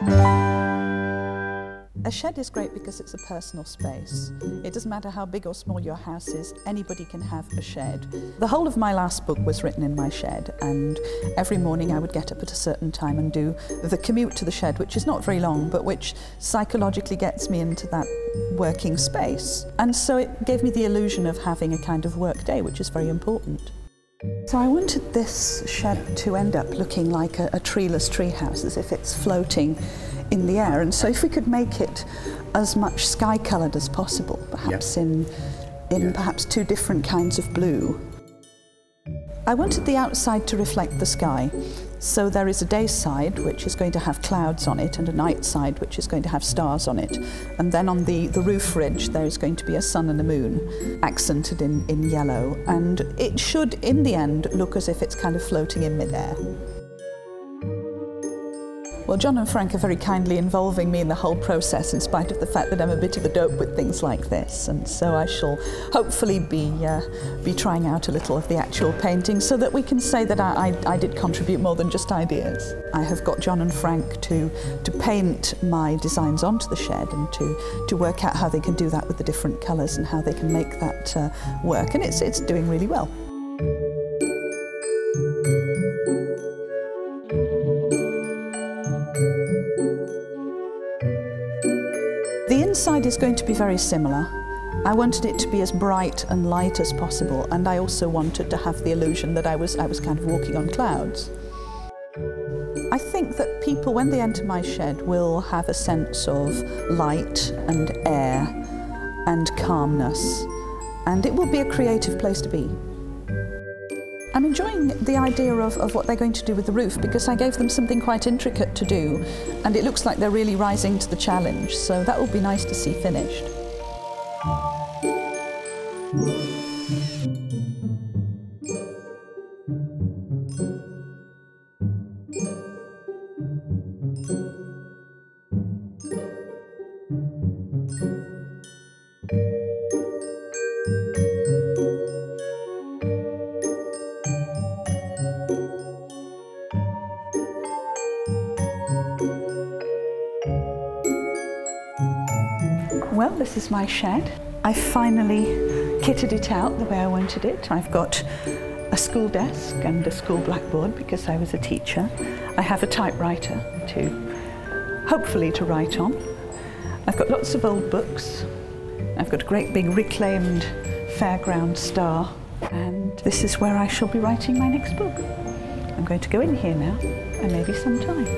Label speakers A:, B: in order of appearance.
A: A shed is great because it's a personal space. It doesn't matter how big or small your house is, anybody can have a shed. The whole of my last book was written in my shed, and every morning I would get up at a certain time and do the commute to the shed, which is not very long, but which psychologically gets me into that working space. And so it gave me the illusion of having a kind of work day, which is very important. So I wanted this shed to end up looking like a treeless treehouse, as if it's floating in the air. And so if we could make it as much sky-coloured as possible, perhaps in perhaps two different kinds of blue. I wanted the outside to reflect the sky. So there is a day side which is going to have clouds on it, and a night side which is going to have stars on it. And then on the roof ridge there is going to be a sun and a moon accented in yellow. And it should in the end look as if it's kind of floating in midair. Well, John and Frank are very kindly involving me in the whole process, in spite of the fact that I'm a bit of a dope with things like this. And so I shall hopefully be trying out a little of the actual painting, so that we can say that I did contribute more than just ideas. I have got John and Frank to paint my designs onto the shed, and to work out how they can do that with the different colours and how they can make that work. And it's doing really well. The inside is going to be very similar. I wanted it to be as bright and light as possible, and I also wanted to have the illusion that I was kind of walking on clouds. I think that people, when they enter my shed, will have a sense of light and air and calmness, and it will be a creative place to be. I'm enjoying the idea of what they're going to do with the roof, because I gave them something quite intricate to do, and it looks like they're really rising to the challenge, so that will be nice to see finished. Well, this is my shed. I finally kitted it out the way I wanted it. I've got a school desk and a school blackboard because I was a teacher. I have a typewriter hopefully to write on. I've got lots of old books. I've got a great big reclaimed fairground star, and this is where I shall be writing my next book. I'm going to go in here now, and maybe some time.